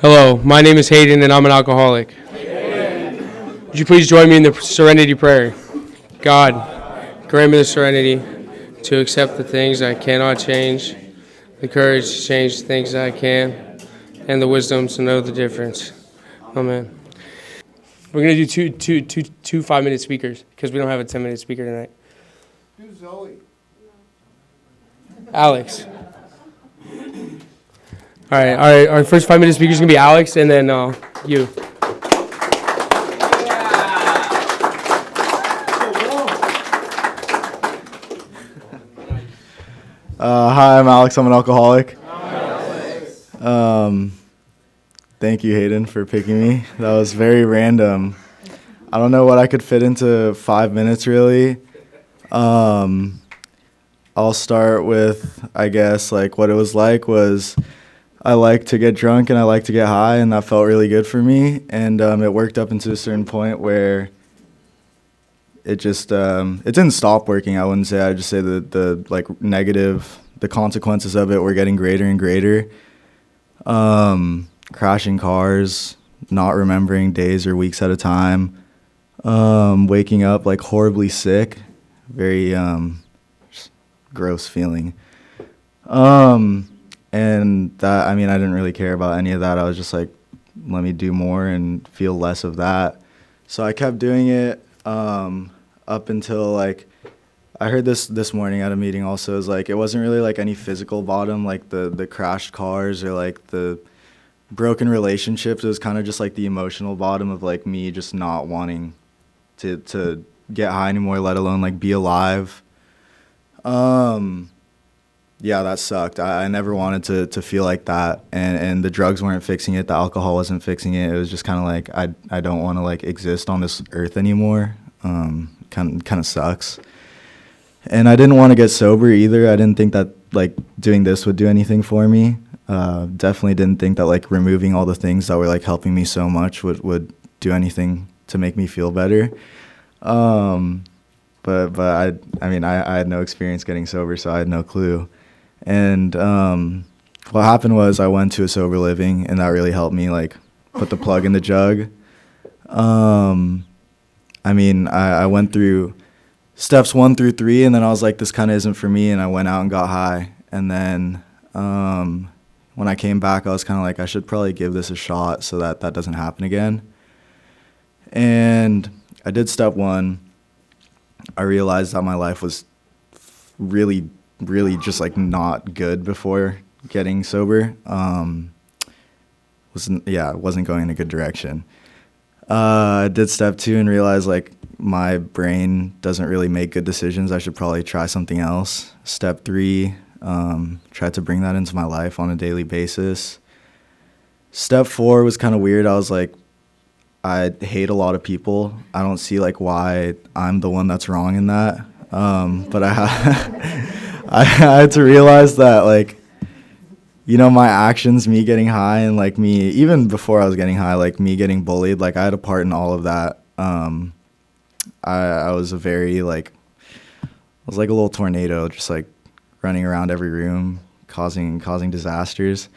Hello, my name is Hayden and I'm an alcoholic. Would you please join me in the serenity prayer? God, grant me the serenity to accept the things I cannot change, the courage to change the things I can, and the wisdom to know the difference. Amen. We're going to do two 5-minute speakers because we don't have a 10-minute speaker tonight. Who's Zoe? Alex. All right. Our first 5-minute speaker is going to be Alex, and then you. Hi, I'm Alex. I'm an alcoholic. Thank you, Hayden, for picking me. That was very random. I don't know what I could fit into 5 minutes, really. I'll start with, I guess, like what it was like was I like to get drunk and I like to get high, and that felt really good for me. And it worked up into a certain point where it just it didn't stop working. I wouldn't say. I'd just say the consequences of it were getting greater and greater. Crashing cars, not remembering days or weeks at a time, waking up like horribly sick, very gross feeling. And that, I mean, I didn't really care about any of that. I was just like, let me do more and feel less of that. So I kept doing it up until like I heard this morning at a meeting also, is like it wasn't really like any physical bottom, like the crashed cars or like the broken relationships. It was kind of just like the emotional bottom of like me just not wanting to get high anymore, let alone like be alive. Yeah, that sucked. I never wanted to feel like that, and the drugs weren't fixing it. The alcohol wasn't fixing it. It was just kind of like I don't want to like exist on this earth anymore. Kind of sucks. And I didn't want to get sober either. I didn't think that like doing this would do anything for me. Definitely didn't think that like removing all the things that were like helping me so much would do anything to make me feel better. But I mean I had no experience getting sober, so I had no clue. And what happened was I went to a sober living, and that really helped me like put the plug in the jug. I mean, I went through steps 1 through 3, and then I was like, this kind of isn't for me, and I went out and got high. And then when I came back, I was kind of like, I should probably give this a shot so that doesn't happen again. And I did step 1. I realized that my life was really just like not good before getting sober. It wasn't going in a good direction. I did step 2 and realized like my brain doesn't really make good decisions. I should probably try something else. Step 3, tried to bring that into my life on a daily basis. Step 4 was kind of weird. I was like, I hate a lot of people. I don't see like why I'm the one that's wrong in that. But I had to realize that like, you know, my actions, me getting high and like me, even before I was getting high, like me getting bullied, like I had a part in all of that. I was I was like a little tornado, just like running around every room, causing disasters.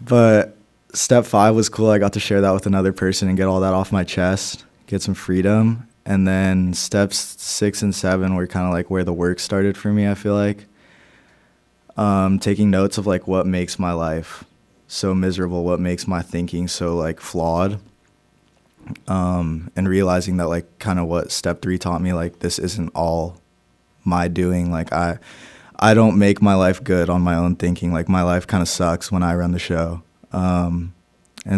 But step 5 was cool. I got to share that with another person and get all that off my chest, get some freedom. And then steps 6 and 7 were kind of like where the work started for me, I feel like. Taking notes of like what makes my life so miserable, what makes my thinking so like flawed. And realizing that like kind of what step 3 taught me, like this isn't all my doing. Like I don't make my life good on my own thinking. Like my life kind of sucks when I run the show. And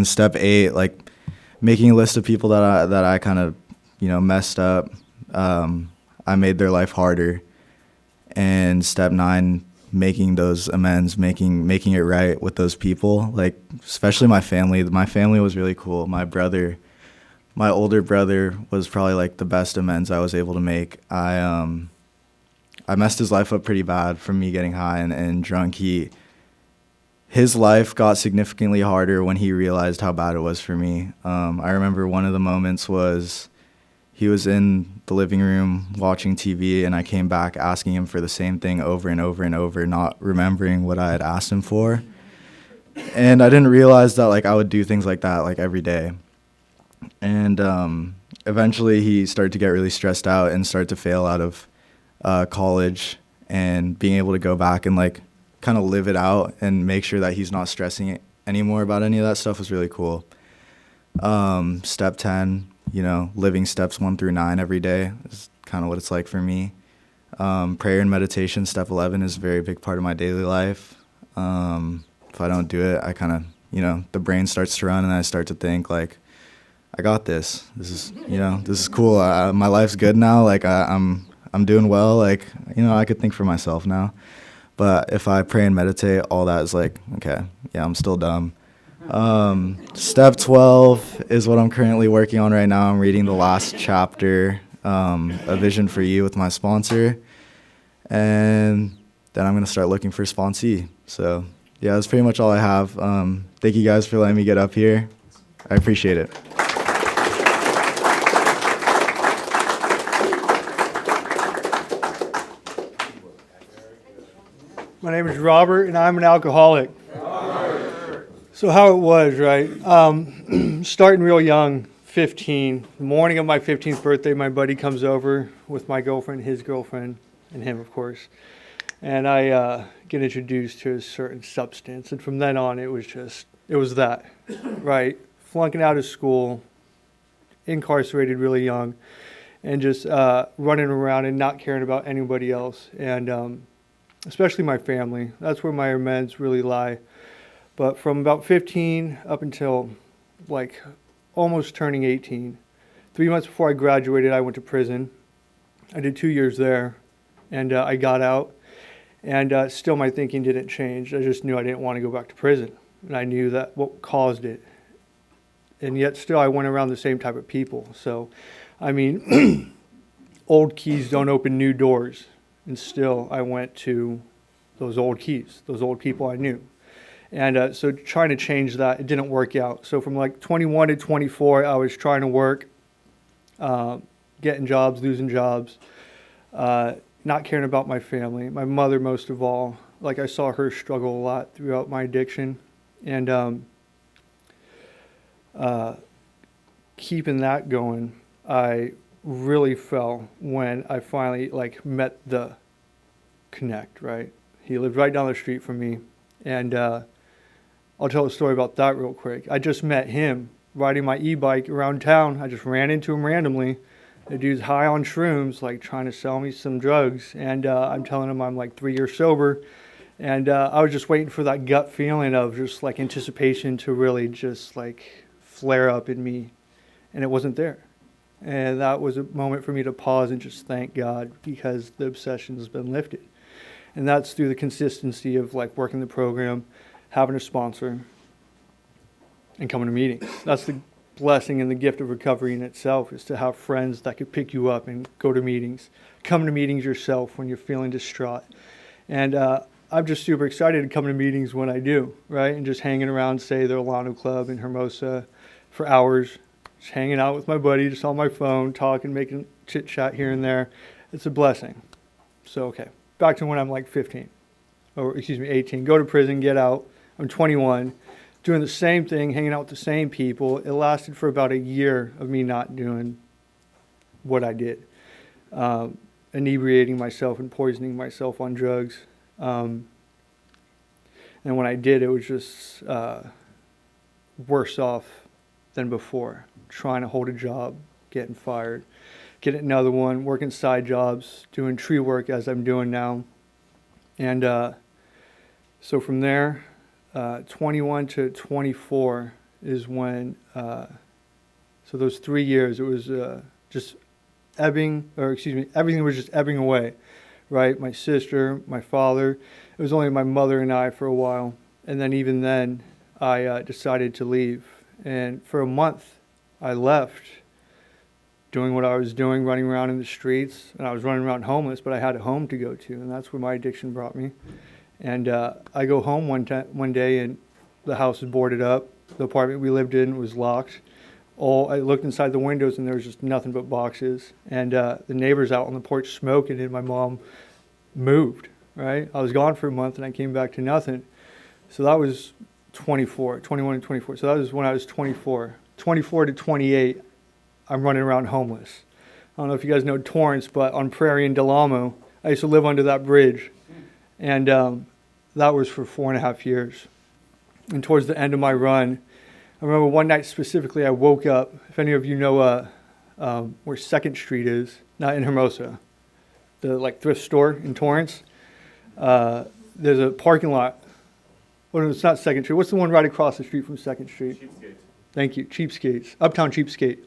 step 8, like making a list of people that I kind of, you know, messed up. I made their life harder. And step 9, making those amends, making it right with those people, like especially my family. My family was really cool. My older brother was probably like the best amends I was able to make. I messed his life up pretty bad from me getting high and drunk. His life got significantly harder when he realized how bad it was for me. I remember one of the moments was he was in the living room watching TV, and I came back asking him for the same thing over and over and over, not remembering what I had asked him for. And I didn't realize that like I would do things like that like every day. And eventually he started to get really stressed out and started to fail out of college, and being able to go back and like kind of live it out and make sure that he's not stressing anymore about any of that stuff was really cool. Step 10, living steps 1 through 9 every day is kind of what it's like for me. Prayer and meditation, step 11, is a very big part of my daily life. If I don't do it, I kind of, the brain starts to run and I start to think like, I got this. This is cool. My life's good now. Like I'm doing well. Like, I could think for myself now. But if I pray and meditate, all that is like, okay, yeah, I'm still dumb. Step 12 is what I'm currently working on right now. I'm reading the last chapter, A Vision for You, with my sponsor. And then I'm going to start looking for a sponsee. So, yeah, that's pretty much all I have. Thank you guys for letting me get up here. I appreciate it. My name is Robert, and I'm an alcoholic. So how it was, right? Starting real young, 15. The morning of my 15th birthday, my buddy comes over with my girlfriend, his girlfriend, and him, of course. And I get introduced to a certain substance. And from then on, it was that, right? Flunking out of school, incarcerated really young, and just running around and not caring about anybody else. And especially my family. That's where my amends really lie. But from about 15 up until like almost turning 18, 3 months before I graduated, I went to prison. I did 2 years there, and I got out. And still my thinking didn't change. I just knew I didn't want to go back to prison. And I knew that what caused it. And yet still I went around the same type of people. So, I mean, old keys don't open new doors. And still, I went to those old keys, those old people I knew. And so trying to change that, it didn't work out. So from like 21 to 24, I was trying to work, getting jobs, losing jobs, not caring about my family. My mother, most of all. Like, I saw her struggle a lot throughout my addiction. And keeping that going, I really fell when I finally met the connect, right? He lived right down the street from me. And I'll tell a story about that real quick. I just met him riding my e-bike around town. I just ran into him randomly. The dude's high on shrooms, like trying to sell me some drugs. And I'm telling him I'm like 3 years sober. And I was just waiting for that gut feeling of just like anticipation to really just like flare up in me. And it wasn't there. And that was a moment for me to pause and just thank God, because the obsession has been lifted. And that's through the consistency of like working the program, having a sponsor, and coming to meetings. That's the blessing and the gift of recovery in itself, is to have friends that could pick you up and go to meetings. Come to meetings yourself when you're feeling distraught. And I'm just super excited to come to meetings when I do, right? And just hanging around, say, the Olano Club in Hermosa for hours. Just hanging out with my buddy, just on my phone, talking, making chit chat here and there. It's a blessing. So, okay, back to when I'm like 18. Go to prison, get out. I'm 21, doing the same thing, hanging out with the same people. It lasted for about a year of me not doing what I did. Inebriating myself and poisoning myself on drugs. And when I did, it was just worse off than before. Trying to hold a job, getting fired, getting another one, working side jobs, doing tree work as I'm doing now. And so from there, 21 to 24 is when, so those 3 years, it was just everything was just ebbing away, right? My sister, my father, it was only my mother and I for a while. And then even then, I decided to leave. And for a month, I left doing what I was doing, running around in the streets. And I was running around homeless, but I had a home to go to. And that's where my addiction brought me. And I go home one day, and the house is boarded up. The apartment we lived in was locked. I looked inside the windows, and there was just nothing but boxes. And the neighbors out on the porch smoking, and my mom moved, right? I was gone for a month, and I came back to nothing. So that was 21 and 24. So that was when I was 24. 24 to 28, I'm running around homeless. I don't know if you guys know Torrance, but on Prairie and Del Amo, I used to live under that bridge. And that was for 4.5 years. And towards the end of my run, I remember one night specifically, I woke up. If any of you know where 2nd Street is, not in Hermosa, the thrift store in Torrance, there's a parking lot. Well, it's not 2nd Street. What's the one right across the street from 2nd Street? Cheapskates. Thank you, Cheapskates, Uptown Cheapskate.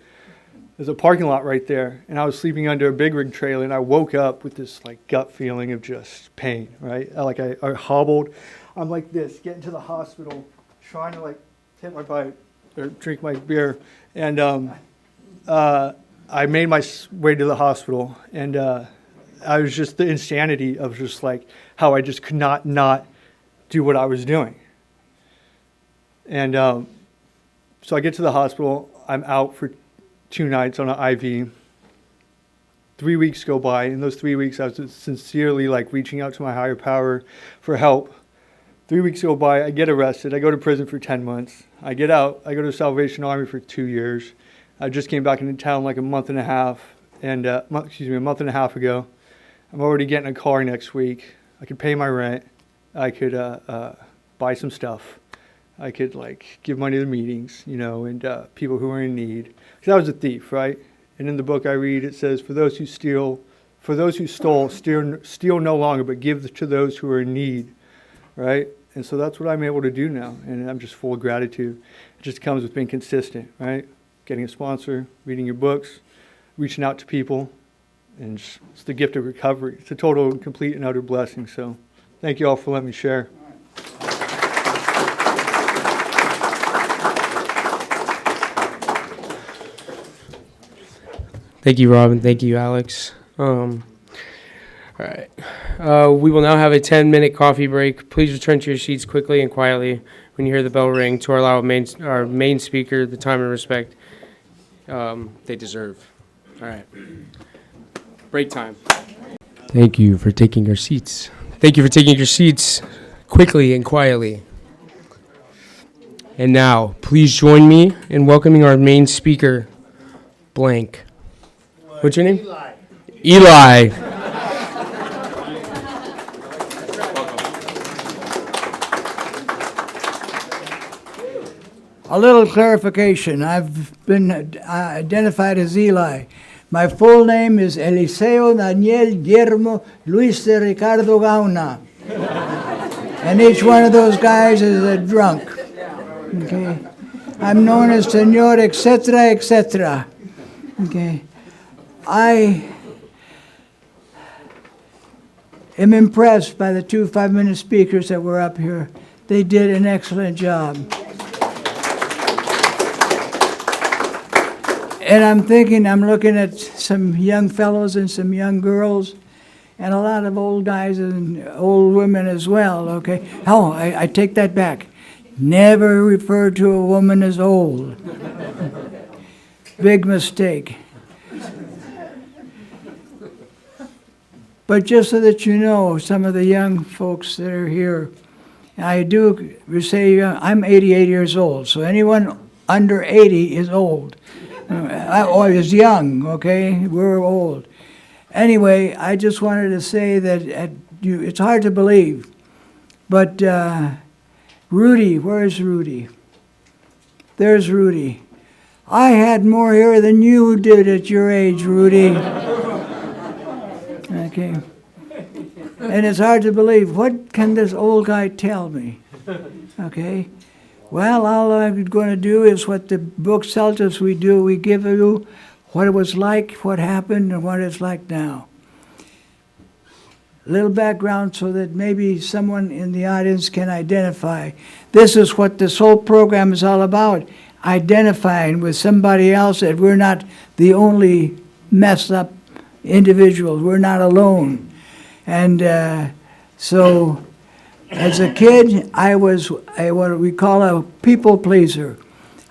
There's a parking lot right there, and I was sleeping under a big rig trailer, and I woke up with this gut feeling of just pain, right? I hobbled. I'm like this, getting to the hospital, trying to hit my bite or drink my beer, and I made my way to the hospital, and I was just the insanity of just how I just could not do what I was doing. And so I get to the hospital. I'm out for 2 nights on an IV. 3 weeks go by. In those 3 weeks, I was sincerely reaching out to my higher power for help. 3 weeks go by. I get arrested. I go to prison for 10 months. I get out. I go to the Salvation Army for 2 years. I just came back into town a month and a half ago. I'm already getting a car next week. I could pay my rent. I could buy some stuff. I could give money to meetings, and people who are in need. Because I was a thief, right? And in the book I read, it says, for those who stole, steal no longer, but give to those who are in need, right? And so that's what I'm able to do now, and I'm just full of gratitude. It just comes with being consistent, right? Getting a sponsor, reading your books, reaching out to people, and it's the gift of recovery. It's a total, complete, and utter blessing. So thank you all for letting me share. Thank you, Robin. Thank you, Alex. All right. We will now have a 10-minute coffee break. Please return to your seats quickly and quietly when you hear the bell ring to allow our main speaker the time and respect they deserve. All right. Break time. Thank you for taking your seats. Thank you for taking your seats quickly and quietly. And now, please join me in welcoming our main speaker, blank. What's your name? Eli. A little clarification. I've been identified as Eli. My full name is Eliseo Daniel Guillermo Luis de Ricardo Gauna. And each one of those guys is a drunk. Okay. I'm known as Senor, etc., etc. Okay. I am impressed by the 2 5-minute speakers that were up here. They did an excellent job. And I'm looking at some young fellows and some young girls, and a lot of old guys and old women as well, okay? Oh, I take that back. Never refer to a woman as old. Big mistake. But just so that you know, some of the young folks that are here, I do say I'm 88 years old, so anyone under 80 is old. Or is young, okay? We're old. Anyway, I just wanted to say that it's hard to believe, but Rudy, where's Rudy? There's Rudy. I had more hair than you did at your age, Rudy. Okay. And it's hard to believe. What can this old guy tell me? Okay. Well, all I'm going to do is what the book tells us we do. We give you what it was like, what happened, and what it's like now. A little background so that maybe someone in the audience can identify. This is what this whole program is all about, identifying with somebody else that we're not the only messed up individuals. We're not alone. And so as a kid, I was what we call a people pleaser.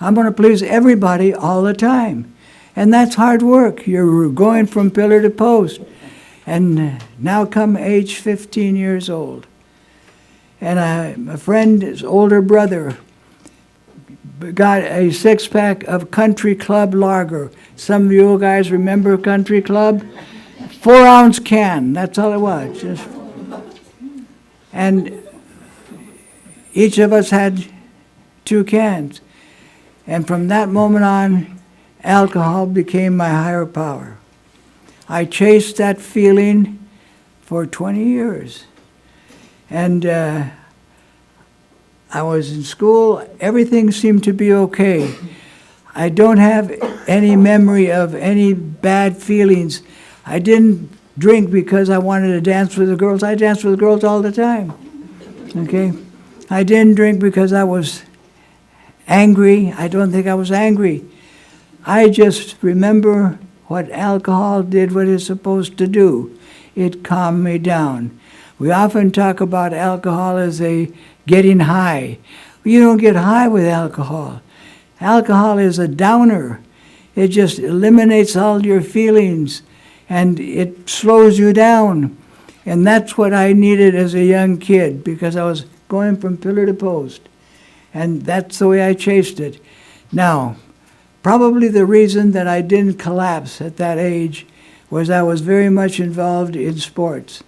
I'm going to please everybody all the time. And that's hard work. You're going from pillar to post. And now come age 15 years old. And my friend, his older brother, got a 6-pack of Country Club lager. Some of you guys remember Country Club? 4-ounce can, that's all it was. And each of us had 2 cans. And from that moment on, alcohol became my higher power. I chased that feeling for 20 years. And I was in school, everything seemed to be okay. I don't have any memory of any bad feelings. I didn't drink because I wanted to dance with the girls. I danced with the girls all the time, okay? I didn't drink because I was angry. I don't think I was angry. I just remember what alcohol did what it's supposed to do. It calmed me down. We often talk about alcohol as a getting high. You don't get high with alcohol. Alcohol is a downer. It just eliminates all your feelings and it slows you down. And that's what I needed as a young kid because I was going from pillar to post. And that's the way I chased it. Now, probably the reason that I didn't collapse at that age was I was very much involved in sports.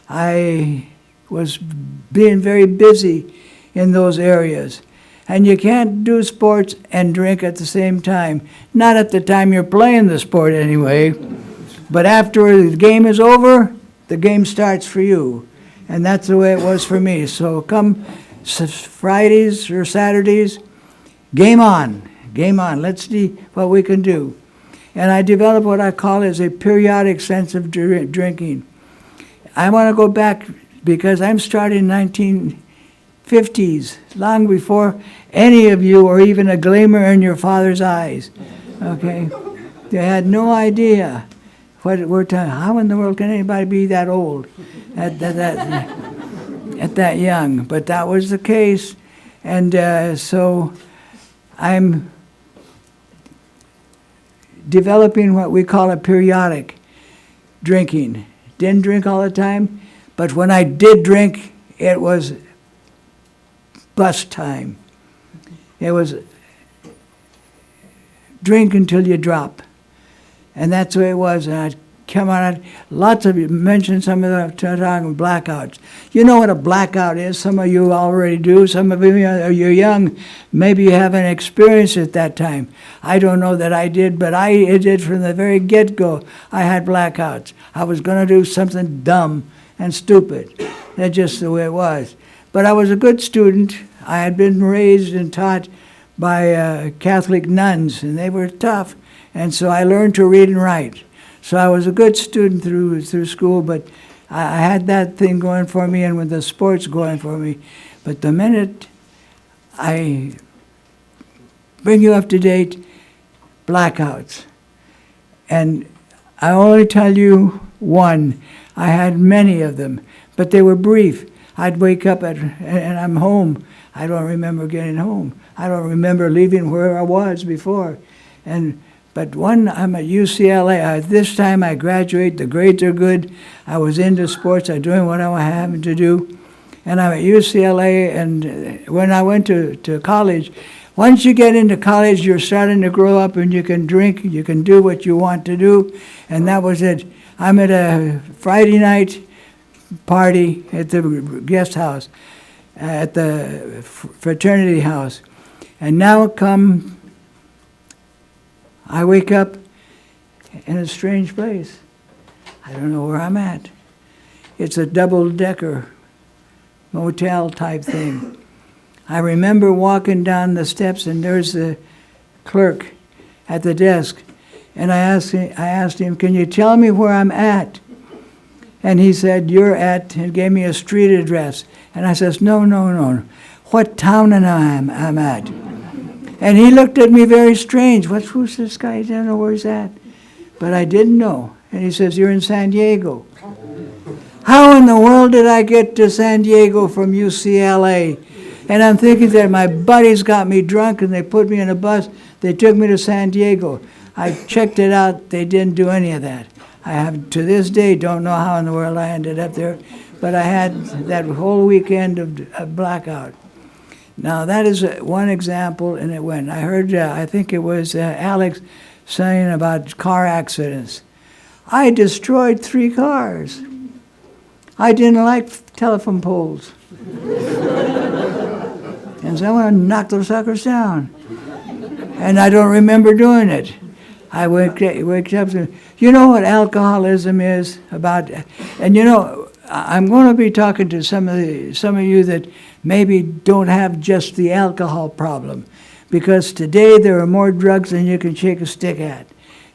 I was being very busy in those areas. And you can't do sports and drink at the same time. Not at the time you're playing the sport anyway. But after the game is over, the game starts for you. And that's the way it was for me. So come Fridays or Saturdays, game on. Game on. Let's see what we can do. And I developed what I call as a periodic sense of drinking. I want to go back because I'm starting 1950s, long before any of you or even a glimmer in your father's eyes, okay? They had no idea what we're talking. How in the world can anybody be that old, at that young? But that was the case, and so I'm developing what we call a periodic drinking. Didn't drink all the time, but when I did drink, it was bust time. It was drink until you drop. And that's the way it was. And I'd come on, lots of you mentioned some of the talking blackouts. You know what a blackout is. Some of you already do. Some of you, you're young. Maybe you haven't experienced it that time. I don't know that I did, but I did from the very get-go. I had blackouts. I was going to do something dumb and stupid. That's just the way it was. But I was a good student. I had been raised and taught by Catholic nuns, and they were tough. And so I learned to read and write. So I was a good student through school, but I had that thing going for me and with the sports going for me. But the minute I bring you up to date, blackouts. And I only tell you one. I had many of them, but they were brief. I'd wake up and I'm home. I don't remember getting home. I don't remember leaving where I was before. But one, I'm at UCLA. This time I graduate, the grades are good. I was into sports, I'm doing what I was having to do. And I'm at UCLA, and when I went to college, once you get into college, you're starting to grow up and you can drink, you can do what you want to do, and that was it. I'm at a Friday night party at the guest house, at the fraternity house. And now I wake up in a strange place. I don't know where I'm at. It's a double-decker motel type thing. I remember walking down the steps and there's the clerk at the desk. And I asked him, can you tell me where I'm at? And he said, you're at, and gave me a street address. And I says, no. What town I'm at? And he looked at me very strange. Who's this guy? I don't know where he's at. But I didn't know. And he says, you're in San Diego. How in the world did I get to San Diego from UCLA? And I'm thinking that my buddies got me drunk and they put me in a bus. They took me to San Diego. I checked it out. They didn't do any of that. I have, to this day, don't know how in the world I ended up there. But I had that whole weekend of blackout. Now, that is one example, and it went. I heard, I think it was Alex saying about car accidents. I destroyed 3 cars. I didn't like telephone poles. And someone knocked those suckers down. And I don't remember doing it. I wake up to, you know what alcoholism is about? And you know, I'm going to be talking to some of you that maybe don't have just the alcohol problem. Because today there are more drugs than you can shake a stick at.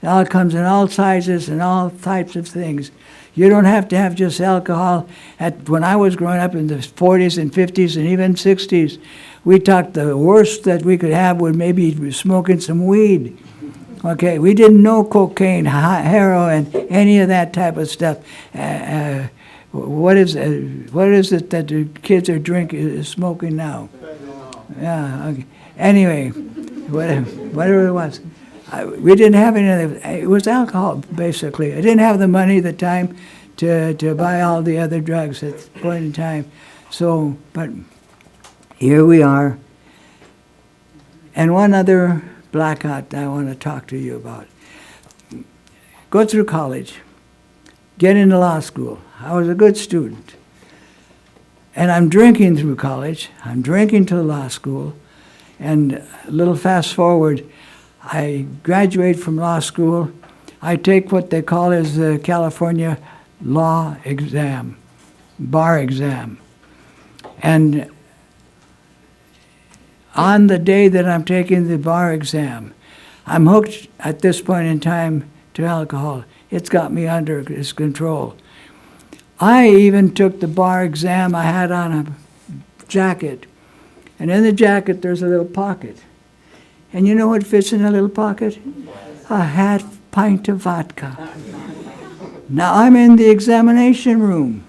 It all comes in all sizes and all types of things. You don't have to have just alcohol. When I was growing up in the 40s and 50s and even 60s, we talked the worst that we could have would maybe smoking some weed. Okay, we didn't know cocaine, heroin, any of that type of stuff. What is it that the kids are drinking, smoking now? Yeah. Okay. Anyway, whatever it was. We didn't have any of it. It was alcohol, basically. I didn't have the money, the time to buy all the other drugs at the point in time. So, but here we are. And one other blackout I want to talk to you about. Go through college. Get into law school. I was a good student. And I'm drinking through college. I'm drinking to law school. And a little fast forward, I graduate from law school. I take what they call as the California law exam, bar exam. And on the day that I'm taking the bar exam, I'm hooked at this point in time to alcohol. It's got me under its control. I even took the bar exam. I had on a jacket. And in the jacket, there's a little pocket. And you know what fits in a little pocket? A half pint of vodka. Now I'm in the examination room.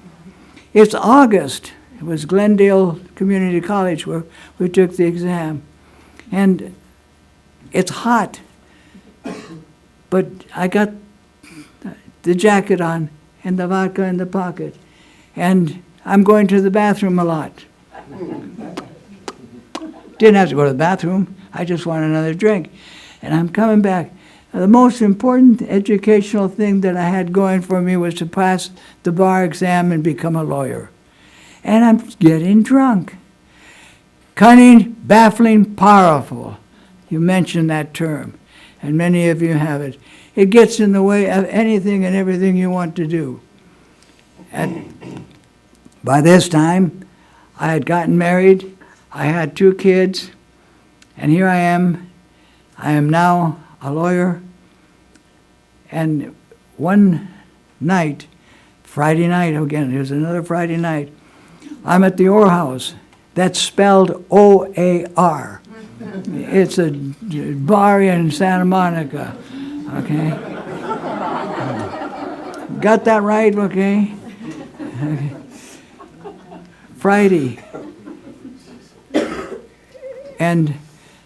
It's August. It was Glendale Community College where we took the exam. And it's hot. But I got the jacket on and the vodka in the pocket. And I'm going to the bathroom a lot. Didn't have to go to the bathroom. I just want another drink. And I'm coming back. The most important educational thing that I had going for me was to pass the bar exam and become a lawyer. And I'm getting drunk. Cunning, baffling, powerful. You mentioned that term, and many of you have it. It gets in the way of anything and everything you want to do. And by this time, I had gotten married. I had 2 kids, and here I am. I am now a lawyer. And one night, Friday night, again, there's another Friday night, I'm at the Orr House. That's spelled O-A-R. It's a bar in Santa Monica, okay? Got that right, okay? Friday. And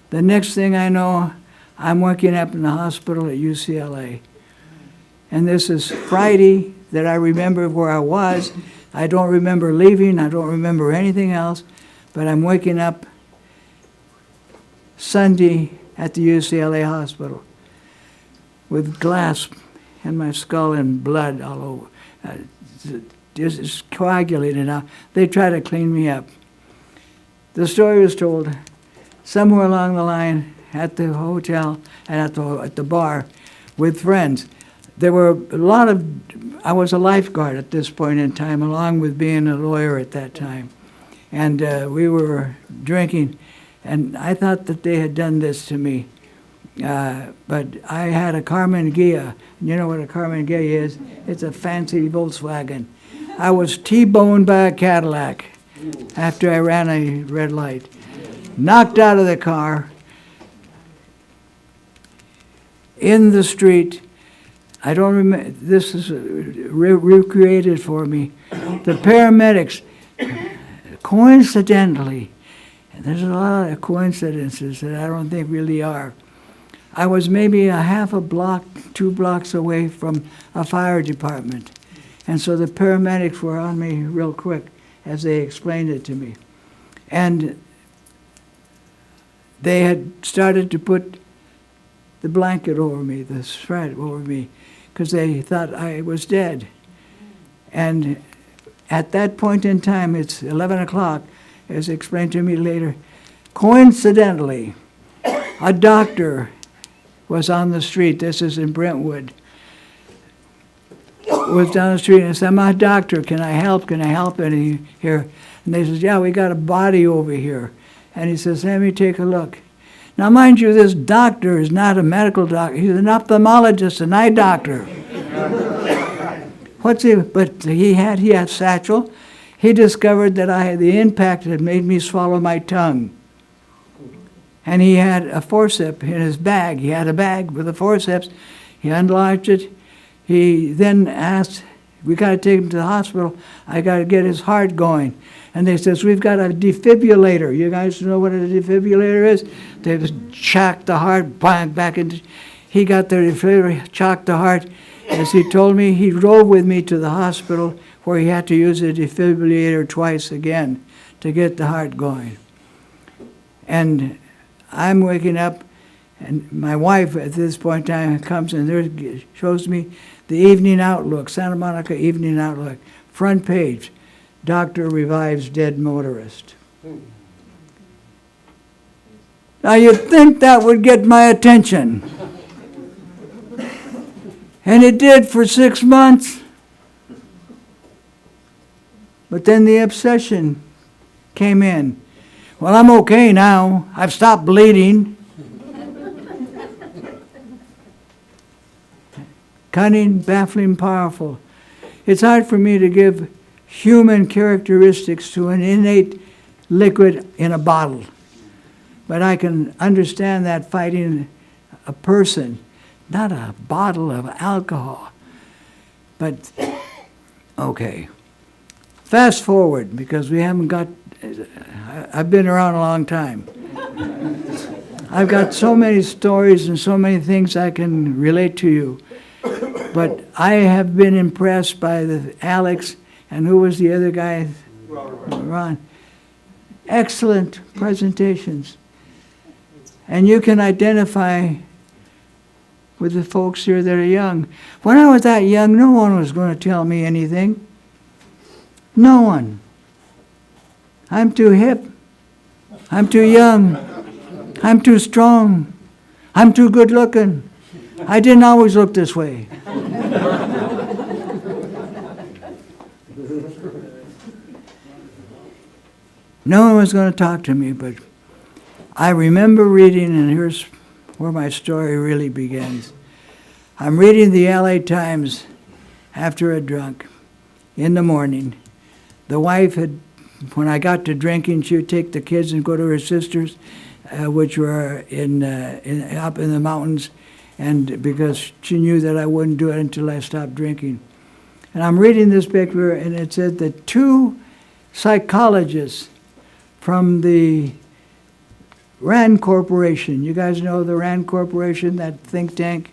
the next thing I know, I'm waking up in the hospital at UCLA. And this is Friday that I remember where I was. I don't remember leaving. I don't remember anything else. But I'm waking up Sunday at the UCLA hospital with glass in my skull and blood all over. This is coagulated now. They try to clean me up. The story was told somewhere along the line at the hotel and at the bar with friends. There were a lot of, I was a lifeguard at this point in time, along with being a lawyer at that time. And we were drinking, and I thought that they had done this to me. But I had a Carmen Ghia. You know what a Carmen Ghia is? It's a fancy Volkswagen. I was T-boned by a Cadillac after I ran a red light. Knocked out of the car, in the street. I don't remember, this is recreated for me. The paramedics, coincidentally, and there's a lot of coincidences that I don't think really are. I was maybe a half a block, 2 blocks away from a fire department. And so the paramedics were on me real quick as they explained it to me. And they had started to put the blanket over me, the spread over me, because they thought I was dead. And at that point in time, it's 11 o'clock, as explained to me later, coincidentally, a doctor was on the street. This is in Brentwood. Was down the street and said, "I'm a doctor. Can I help? Can I help any here?" And they said, "Yeah, we got a body over here." And he says, "Let me take a look." Now, mind you, this doctor is not a medical doctor. He's an ophthalmologist, an eye doctor. But he had satchel. He discovered that the impact had made me swallow my tongue. And he had a forceps in his bag. He had a bag with a forceps. He enlarged it. He then asked, "We got to take him to the hospital. I got to get his heart going." And they says, "We've got a defibrillator." You guys know what a defibrillator is? They just chocked the heart, bang, back into. He got the defibrillator, chocked the heart. As he told me, he drove with me to the hospital where he had to use the defibrillator twice again to get the heart going. And I'm waking up, and my wife at this point in time comes and there shows me the Evening Outlook, Santa Monica Evening Outlook, front page, "Doctor revives dead motorist." Now you'd think that would get my attention. And it did for 6 months. But then the obsession came in. "Well, I'm okay now. I've stopped bleeding." Cunning, baffling, powerful. It's hard for me to give human characteristics to an innate liquid in a bottle. But I can understand that fighting a person, not a bottle of alcohol. But, okay. Fast forward, because we haven't got, I've been around a long time. I've got so many stories and so many things I can relate to you. But I have been impressed by the Alex, and who was the other guy? Ron. Excellent presentations. And you can identify with the folks here that are young. When I was that young, no one was going to tell me anything. No one. I'm too hip. I'm too young. I'm too strong. I'm too good looking. I didn't always look this way. No one was going to talk to me, but I remember reading, and here's where my story really begins. I'm reading the LA Times after a drunk in the morning. The wife had, when I got to drinking, she would take the kids and go to her sisters, which were up in the mountains, and because she knew that I wouldn't do it until I stopped drinking. And I'm reading this paper, and it said that 2 psychologists from the RAND Corporation, you guys know the RAND Corporation, that think tank,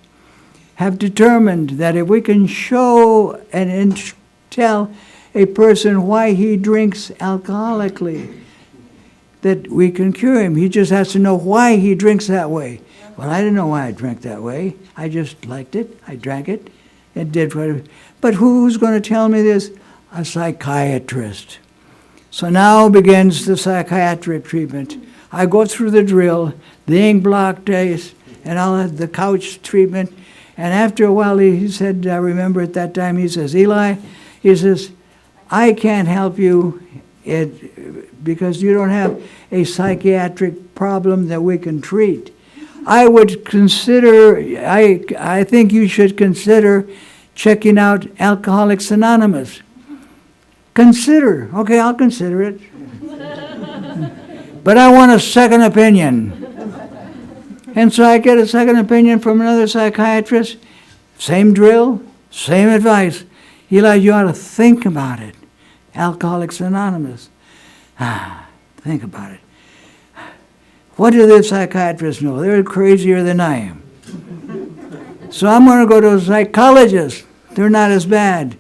have determined that if we can show and tell a person why he drinks alcoholically, that we can cure him. He just has to know why he drinks that way. Well, I didn't know why I drank that way. I just liked it. I drank it. It did whatever. But who's going to tell me this? A psychiatrist. So now begins the psychiatric treatment. I go through the drill, the ink block days, and all of the couch treatment. And after a while, he said, I remember at that time, he says, "Eli," he says, "I can't help you because you don't have a psychiatric problem that we can treat. I would consider, I think you should consider checking out Alcoholics Anonymous." Consider. Okay, I'll consider it. But I want a second opinion. And so I get a second opinion from another psychiatrist. Same drill, same advice. "Eli, you ought to think about it. Alcoholics Anonymous." Think about it. What do the psychiatrists know? They're crazier than I am. So I'm going to go to a psychologist. They're not as bad.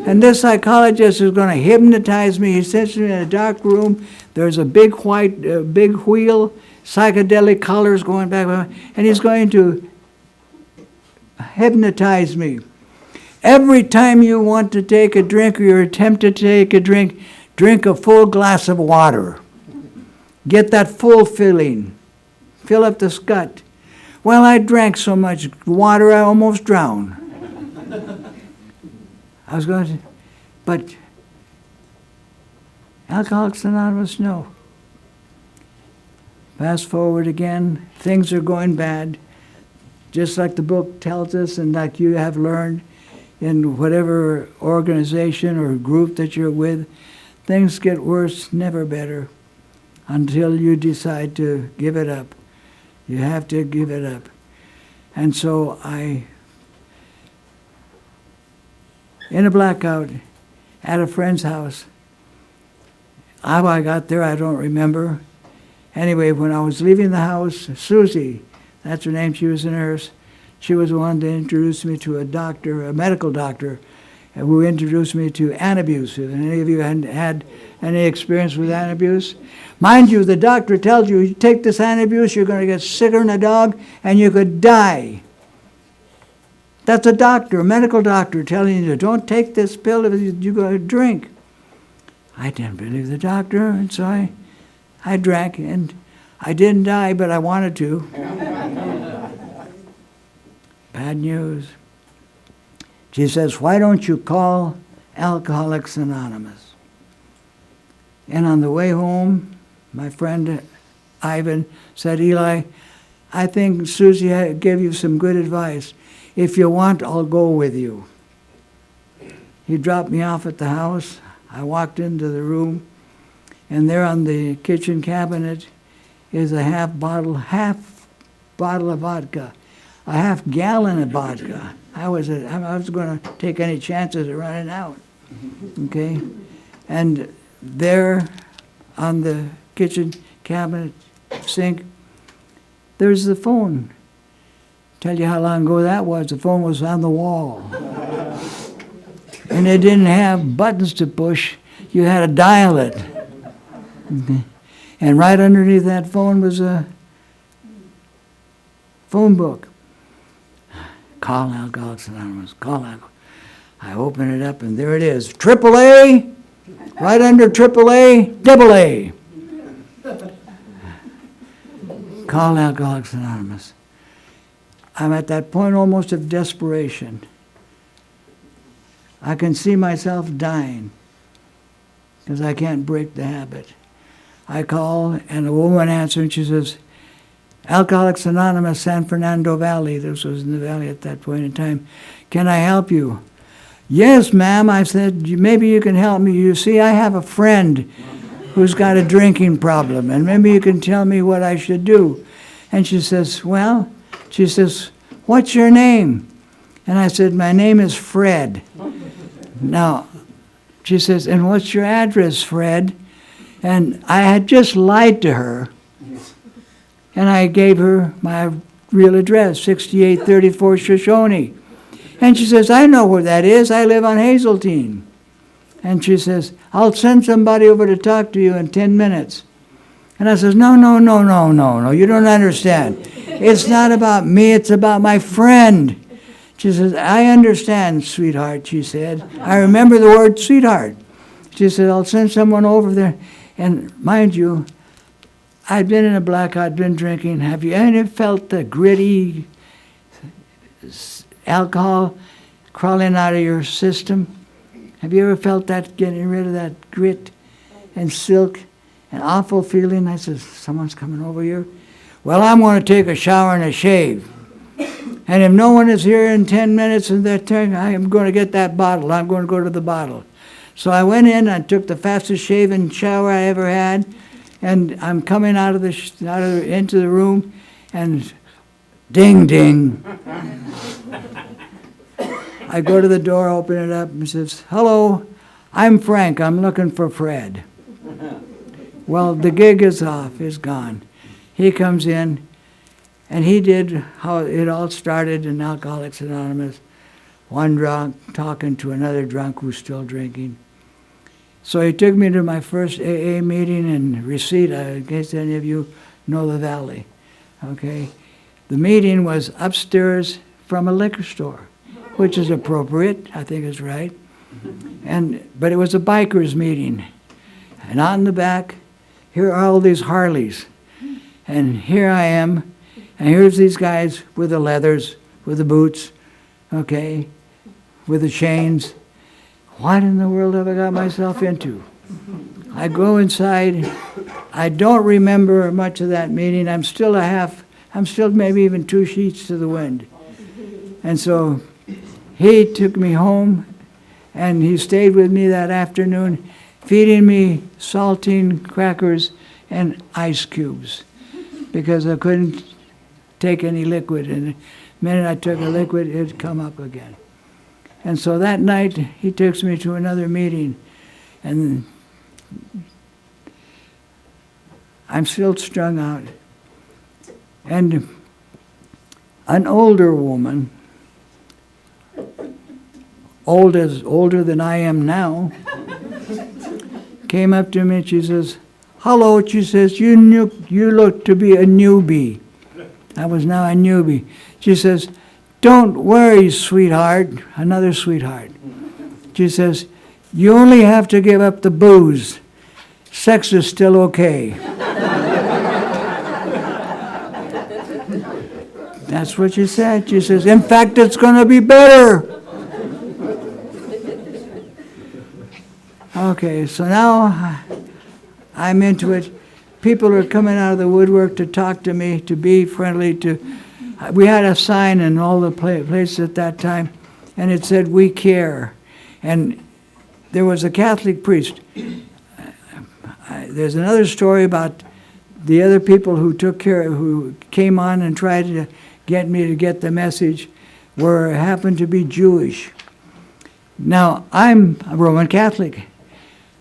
And this psychologist is going to hypnotize me. He sits me in a dark room. There's a big white, big wheel psychedelic colors going back, and he's going to hypnotize me. Every time you want to take a drink or you're tempted to take a drink, drink a full glass of water. Get that full filling. Fill up the gut. Well, I drank so much water I almost drowned. I was going to, but Alcoholics Anonymous, no. Fast forward again, things are going bad, just like the book tells us and like you have learned in whatever organization or group that you're with. Things get worse, never better, until you decide to give it up. You have to give it up. And so in a blackout, at a friend's house, how I got there, I don't remember. Anyway, when I was leaving the house, Susie, that's her name, she was a nurse, she was the one that introduced me to a doctor, a medical doctor, who introduced me to anabuse. If any of you had any experience with anabuse? Mind you, the doctor tells you, you take this anabuse, you're going to get sicker than a dog, and you could die. That's a doctor, a medical doctor, telling you, don't take this pill if you're going to drink. I didn't believe the doctor, and so I drank, and I didn't die, but I wanted to. Bad news. She says, why don't you call Alcoholics Anonymous? And on the way home, my friend Ivan said, Eli, I think Susie gave you some good advice. If you want, I'll go with you. He dropped me off at the house. I walked into the room, and there on the kitchen cabinet is a half bottle of vodka, a half gallon of vodka. I was going to take any chances of running out, okay? And there on the kitchen cabinet sink, there's the phone. Tell you how long ago that was. The phone was on the wall. And it didn't have buttons to push. You had to dial it. Okay. And right underneath that phone was a phone book. Call Alcoholics Anonymous. Call Alcoholics. I open it up, and there it is. AAA, right under AAA, double A. Call Alcoholics Anonymous. I'm at that point almost of desperation. I can see myself dying because I can't break the habit. I call, and a woman answers, and she says, Alcoholics Anonymous, San Fernando Valley. This was in the valley at that point in time. Can I help you? Yes, ma'am. I said, maybe you can help me. You see, I have a friend who's got a drinking problem, and maybe you can tell me what I should do. And she says, what's your name? And I said, my name is Fred. Now, she says, and what's your address, Fred? And I had just lied to her. And I gave her my real address, 6834 Shoshone. And she says, I know where that is. I live on Hazeltine. And she says, I'll send somebody over to talk to you in 10 minutes. And I says, no, you don't understand. It's not about me, it's about my friend. She says, I understand, sweetheart, she said. I remember the word sweetheart. She said, I'll send someone over there. And mind you, I'd been in a blackout, I'd been drinking. Have you ever felt the gritty alcohol crawling out of your system? Have you ever felt that, getting rid of that grit and silk? An awful feeling. I said, someone's coming over here. Well, I'm going to take a shower and a shave. And if no one is here in 10 minutes in that time, I am going to get that bottle. I'm going to go to the bottle. So I went in, I took the fastest shave and shower I ever had, and I'm coming out of into the room, and ding, ding. I go to the door, open it up, and says, hello, I'm Frank. I'm looking for Fred. Well, the gig is off, is gone. He comes in, and he did how it all started in Alcoholics Anonymous. One drunk talking to another drunk who's still drinking. So he took me to my first AA meeting in Receipt, in case any of you know the valley, okay? The meeting was upstairs from a liquor store, which is appropriate, I think is right. But it was a bikers meeting. And out in the back, here are all these Harleys. And here I am, and here's these guys with the leathers, with the boots, okay, with the chains. What in the world have I got myself into? I go inside. I don't remember much of that meeting. I'm still maybe even 2 sheets to the wind. And so he took me home, and he stayed with me that afternoon, feeding me saltine crackers and ice cubes, because I couldn't take any liquid. And the minute I took a liquid, it'd come up again. And so that night, he takes me to another meeting, and I'm still strung out. And an older woman, older than I am now, came up to me and she says, "Hello," she says, you look to be a newbie. I was now a newbie. She says, "Don't worry, sweetheart," another sweetheart. She says, "You only have to give up the booze. Sex is still okay." That's what she said. She says, "In fact, it's going to be better." Okay, so now I'm into it. People are coming out of the woodwork to talk to me, to be friendly. We had a sign in all the places at that time, and it said, "We care." And there was a Catholic priest. There's another story about the other people who came on and tried to get me to get the message, happened to be Jewish. Now, I'm a Roman Catholic,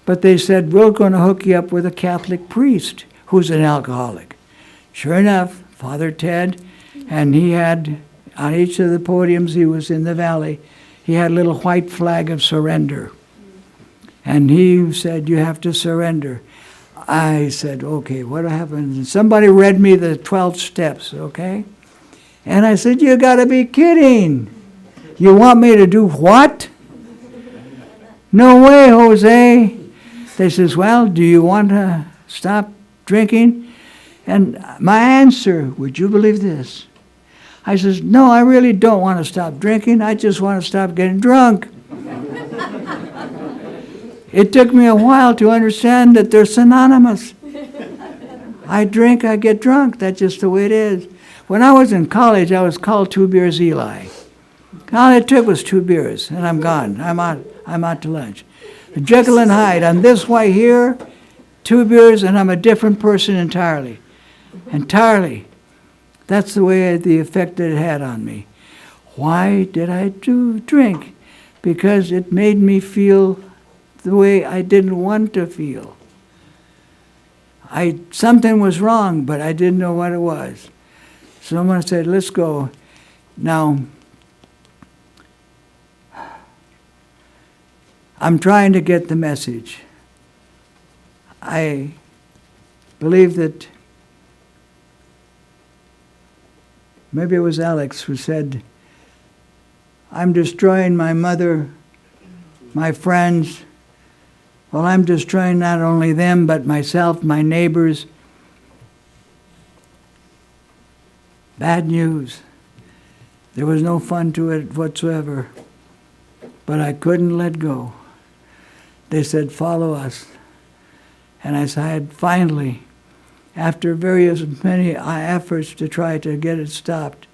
but they said, "We're going to hook you up with a Catholic priest who's an alcoholic." Sure enough, Father Ted, and he had, on each of the podiums, he was in the valley, he had a little white flag of surrender. And he said, "You have to surrender." I said, "Okay, what happens?" And somebody read me the 12 steps, okay? And I said, "You got to be kidding. You want me to do what?" "No way, Jose." They says, "Well, do you want to stop drinking?" And my answer, would you believe this? I says, "No, I really don't want to stop drinking. I just want to stop getting drunk." It took me a while to understand that they're synonymous. I drink, I get drunk. That's just the way it is. When I was in college, I was called 2 beers Eli. All it took was 2 beers, and I'm gone. I'm out to lunch. Jekyll and Hyde. I'm this way here, 2 beers, and I'm a different person entirely. Entirely. That's the effect that it had on me. Why did I drink? Because it made me feel the way I didn't want to feel. Something was wrong, but I didn't know what it was. Someone said, "Let's go." Now, I'm trying to get the message. I believe that maybe it was Alex who said, "I'm destroying my mother, my friends." Well, I'm destroying not only them, but myself, my neighbors. Bad news. There was no fun to it whatsoever. But I couldn't let go. They said, "Follow us." And I said, finally, after many efforts to try to get it stopped,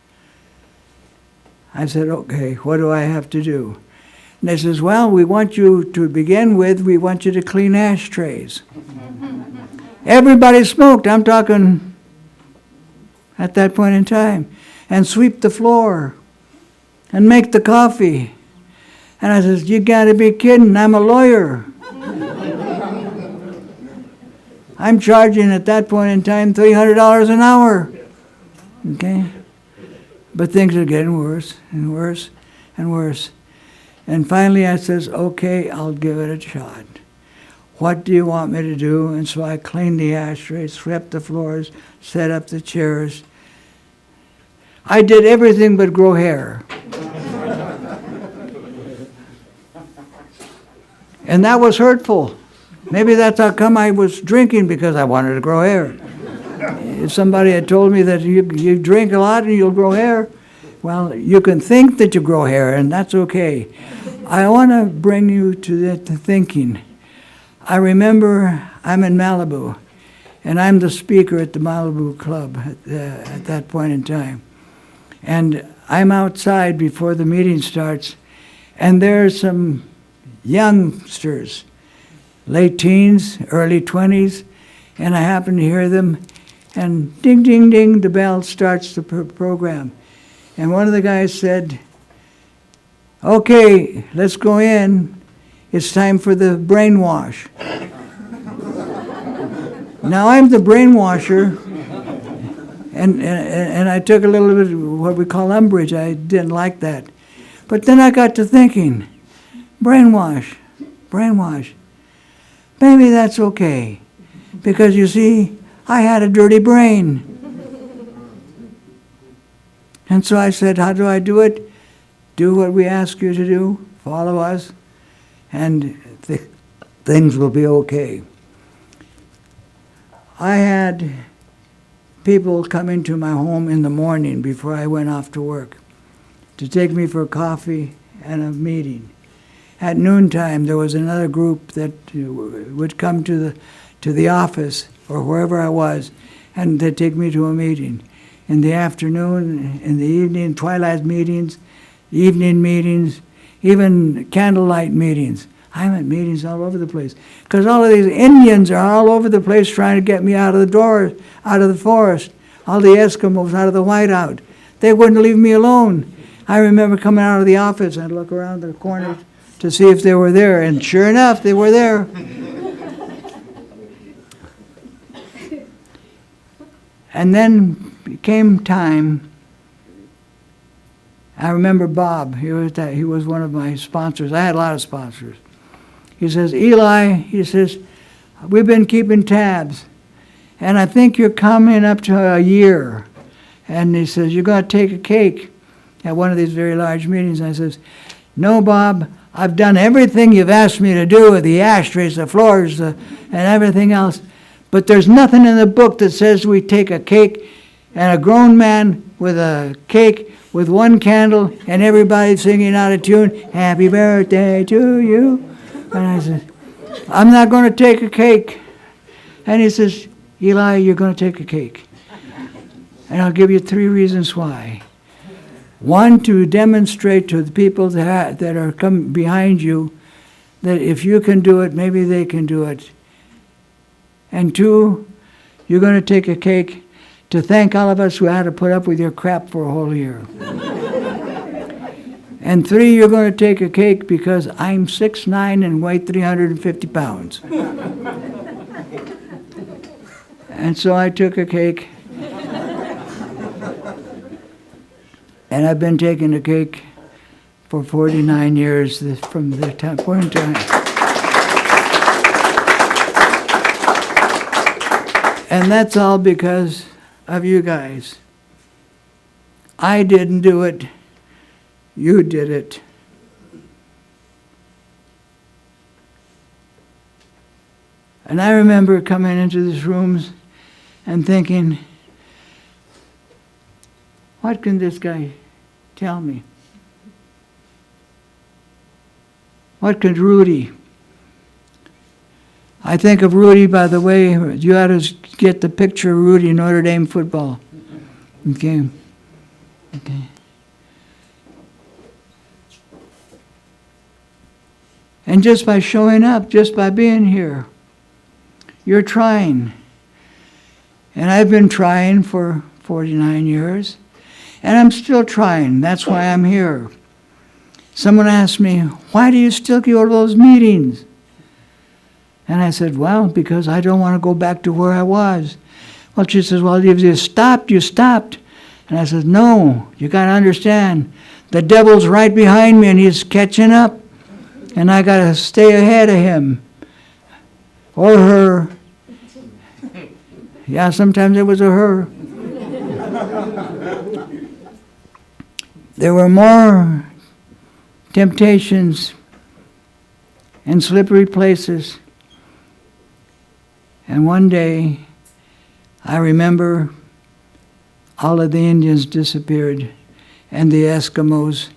I said, "Okay, what do I have to do?" And they says, "Well, we want you to begin with, we want you to clean ashtrays." Everybody smoked, I'm talking at that point in time, and sweep the floor, and make the coffee. And I says, "You gotta be kidding, I'm a lawyer." I'm charging at that point in time $300 an hour. Okay? But things are getting worse and worse and worse. And finally I says, "Okay, I'll give it a shot." what do you want me to do? And so I cleaned the ashtrays, swept the floors, set up the chairs. I did everything but grow hair. And that was hurtful. Maybe that's how come I was drinking, because I wanted to grow hair. If somebody had told me that you drink a lot and you'll grow hair, well, you can think that you grow hair, and that's okay. I want to bring you to thinking. I remember I'm in Malibu, and I'm the speaker at the Malibu Club at that point in time. And I'm outside before the meeting starts, and there's some youngsters, late teens, early 20s, and I happen to hear them, and ding, ding, ding, the bell starts the program. And one of the guys said, "Okay, let's go in. It's time for the brainwash." Now I'm the brainwasher, and I took a little bit of what we call umbrage. I didn't like that. But then I got to thinking, brainwash. Maybe that's okay. Because you see, I had a dirty brain. And so I said, how do I do it? Do what we ask you to do, follow us, and things will be okay. I had people come into my home in the morning before I went off to work to take me for coffee and a meeting. At noontime, there was another group that would come to the office or wherever I was, and they'd take me to a meeting. In the afternoon, in the evening, twilight meetings, evening meetings, even candlelight meetings. I'm at meetings all over the place. Because all of these Indians are all over the place trying to get me out of the door, out of the forest. All the Eskimos out of the whiteout. They wouldn't leave me alone. I remember coming out of the office and I'd look around the corner to see if they were there. And sure enough, they were there. And then came time. I remember Bob. He was one of my sponsors. I had a lot of sponsors. He says, "Eli," he says, "we've been keeping tabs, and I think you're coming up to a year." And he says, "You're going to take a cake at one of these very large meetings." And I says, "No, Bob, I've done everything you've asked me to do with the ashtrays, the floors, and everything else. But there's nothing in the book that says we take a cake and a grown man with a cake with one candle and everybody singing out of tune, 'Happy birthday to you.'" And I said, "I'm not going to take a cake." And he says, "Eli, you're going to take a cake. And I'll give you 3 reasons why. One, to demonstrate to the people that are coming behind you that if you can do it, maybe they can do it. And 2, you're going to take a cake to thank all of us who had to put up with your crap for a whole year. And 3, you're going to take a cake because I'm 6'9" and weigh 350 pounds. And so I took a cake. And I've been taking a cake for 49 years from that point in time. And that's all because of you guys. I didn't do it. You did it. And I remember coming into these rooms and thinking, what can this guy tell me? What could Rudy? I think of Rudy, by the way, you ought to get the picture of Rudy in Notre Dame football. Okay. And just by showing up, just by being here, you're trying. And I've been trying for 49 years, and I'm still trying. That's why I'm here. Someone asked me, "Why do you still go to those meetings?" And I said, "Well, because I don't want to go back to where I was." Well, she says, "Well, if you stopped, you stopped." And I said, "No, you got to understand. The devil's right behind me, and he's catching up. And I got to stay ahead of him." or her. Yeah, sometimes it was a her. There were more temptations and slippery places. And one day, I remember all of the Indians disappeared and the Eskimos,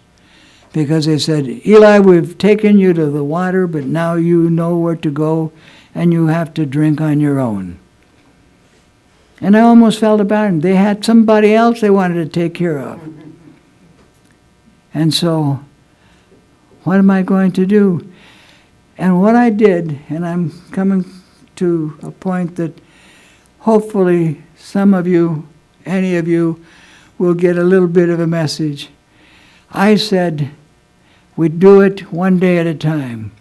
because they said, Eli, we've taken you to the water, but now you know where to go and you have to drink on your own. And I almost felt abandoned. They had somebody else they wanted to take care of. And so, what am I going to do? And what I did, and I'm coming to a point that hopefully some of you, any of you, will get a little bit of a message. I said we'd do it one day at a time.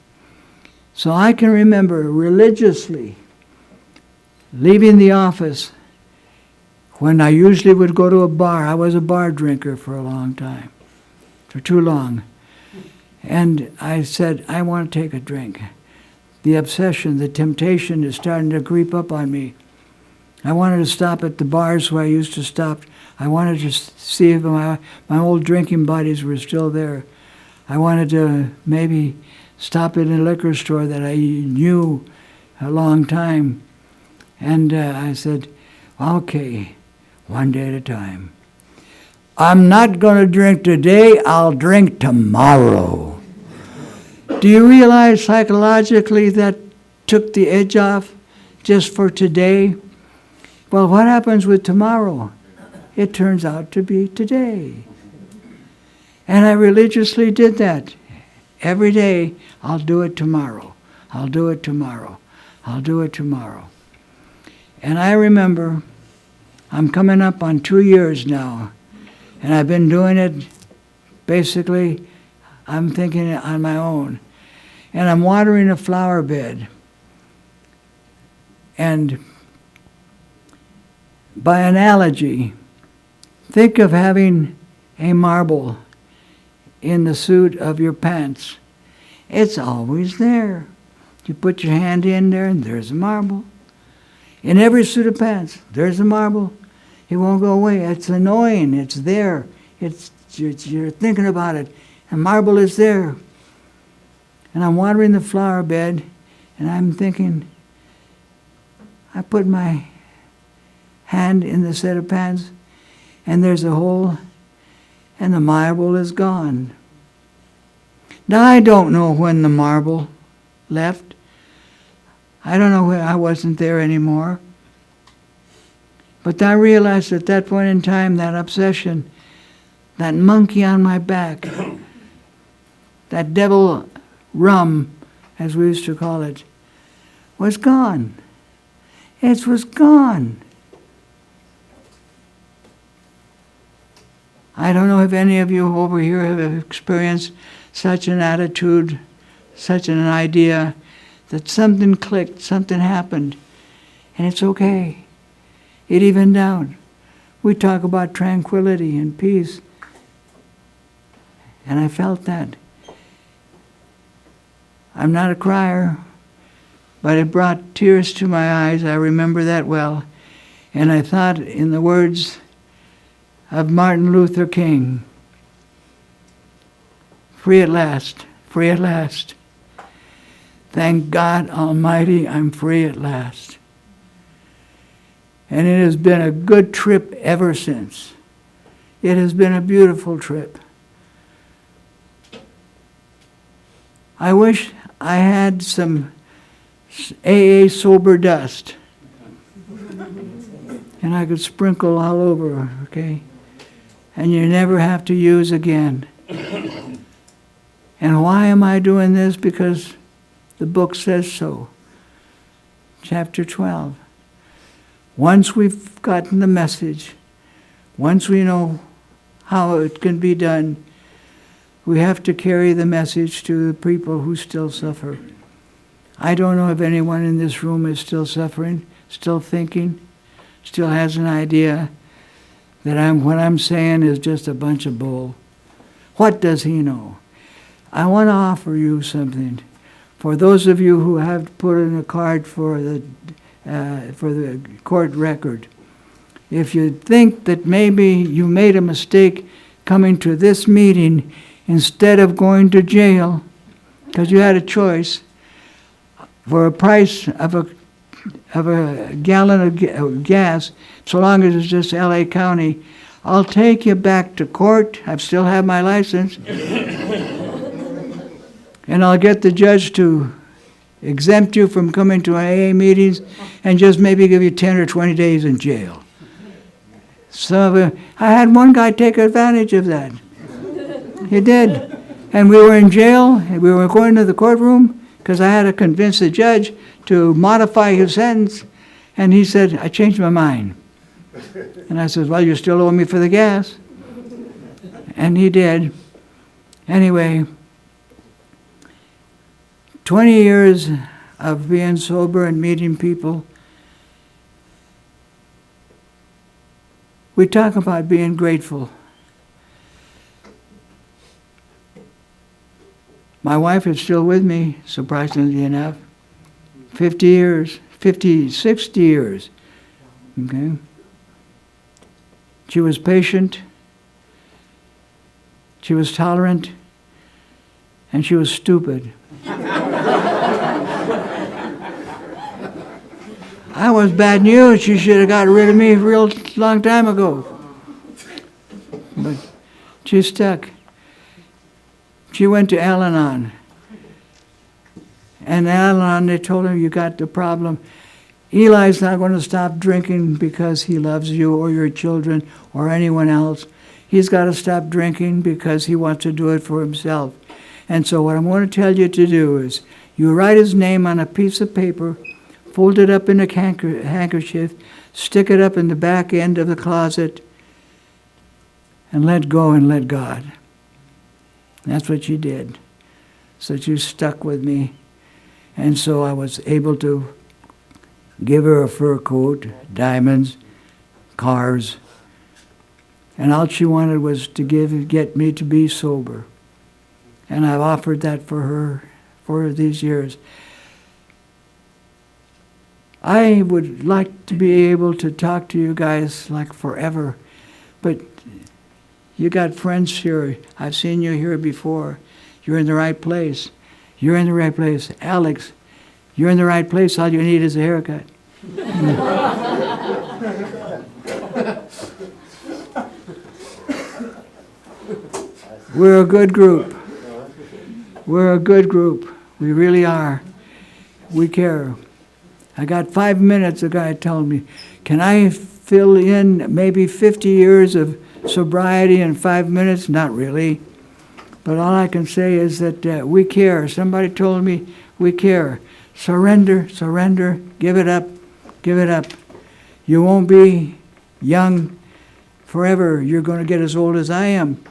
So I can remember religiously leaving the office when I usually would go to a bar. I was a bar drinker for a long time, for too long. And I said, I want to take a drink. The obsession, the temptation is starting to creep up on me. I wanted to stop at the bars where I used to stop. I wanted to see if my old drinking buddies were still there. I wanted to maybe stop at a liquor store that I knew a long time. And I said, okay, one day at a time. I'm not going to drink today, I'll drink tomorrow. Do you realize psychologically that took the edge off just for today? Well, what happens with tomorrow? It turns out to be today. And I religiously did that. Every day, I'll do it tomorrow. I'll do it tomorrow. I'll do it tomorrow. And I remember, I'm coming up on 2 years now, and I've been doing it, basically, I'm thinking it on my own. And I'm watering a flower bed. And by analogy, think of having a marble in the suit of your pants. It's always there. You put your hand in there and there's a marble. In every suit of pants, there's a marble. It won't go away. It's annoying. It's there. You're thinking about it. And marble is there. And I'm watering the flower bed and I'm thinking, I put my hand in the set of pants and there's a hole and the marble is gone. Now I don't know when the marble left. I don't know when I wasn't there anymore. But I realized at that point in time, that obsession, that monkey on my back, that devil rum, as we used to call it, was gone. It was gone. I don't know if any of you over here have experienced such an attitude, such an idea, that something clicked, something happened, and it's okay. It evened out. We talk about tranquility and peace, and I felt that. I'm not a crier, but it brought tears to my eyes. I remember that well. And I thought in the words of Martin Luther King, free at last, free at last. Thank God Almighty, I'm free at last. And it has been a good trip ever since. It has been a beautiful trip. I wish I had some AA sober dust. And I could sprinkle all over, okay? And you never have to use again. And why am I doing this? Because the book says so. Chapter 12. Once we've gotten the message, once we know how it can be done, we have to carry the message to the people who still suffer. I don't know if anyone in this room is still suffering, still thinking, still has an idea that what I'm saying is just a bunch of bull. What does he know? I want to offer you something. For those of you who have put in a card for the court record, if you think that maybe you made a mistake coming to this meeting instead of going to jail, because you had a choice, for a price of a gallon of gas, so long as it's just LA County, I'll take you back to court. I still have my license. And I'll get the judge to exempt you from coming to AA meetings and just maybe give you 10 or 20 days in jail. So I had one guy take advantage of that. He did. And we were in jail, and we were going to the courtroom because I had to convince the judge to modify his sentence. And he said, I changed my mind. And I said, well, you still owe me for the gas. And he did. Anyway, 20 years of being sober and meeting people. We talk about being grateful. My wife is still with me, surprisingly enough. 50 years, 60 years. Okay? She was patient. She was tolerant. And she was stupid. I was bad news. She should have got rid of me a real long time ago. But she stuck. She went to Al-Anon. And Al-Anon, they told her, you got the problem. Eli's not going to stop drinking because he loves you or your children or anyone else. He's got to stop drinking because he wants to do it for himself. And so what I'm going to tell you to do is you write his name on a piece of paper, fold it up in a handkerchief, stick it up in the back end of the closet, and let go and let God. That's what she did. So she stuck with me. And so I was able to give her a fur coat, diamonds, cars, and all she wanted was to get me to be sober. And I've offered that for her for these years. I would like to be able to talk to you guys like forever, but you got friends here. I've seen you here before. You're in the right place. You're in the right place. Alex, you're in the right place. All you need is a haircut. We're a good group. We're a good group. We really are. We care. I got 5 minutes, a guy told me. Can I fill in maybe 50 years of sobriety in 5 minutes? Not really. But all I can say is that we care. Somebody told me we care. Surrender, surrender, give it up, give it up. You won't be young forever. You're going to get as old as I am.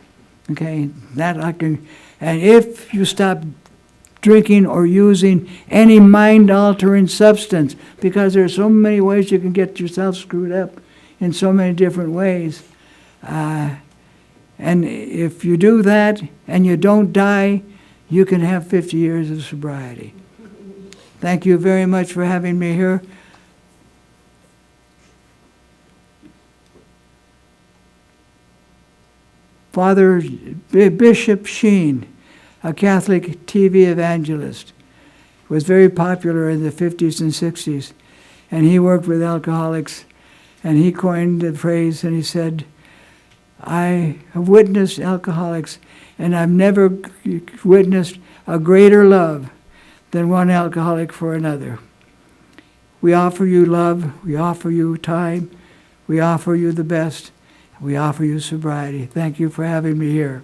Okay, that I can. And if you stop drinking or using any mind-altering substance, because there are so many ways you can get yourself screwed up in so many different ways. And if you do that and you don't die, you can have 50 years of sobriety. Thank you very much for having me here. Father Bishop Sheen, a Catholic TV evangelist, was very popular in the 50s and 60s, and he worked with alcoholics, and he coined the phrase, and he said, I have witnessed alcoholics, and I've never witnessed a greater love than one alcoholic for another. We offer you love, we offer you time, we offer you the best, we offer you sobriety. Thank you for having me here.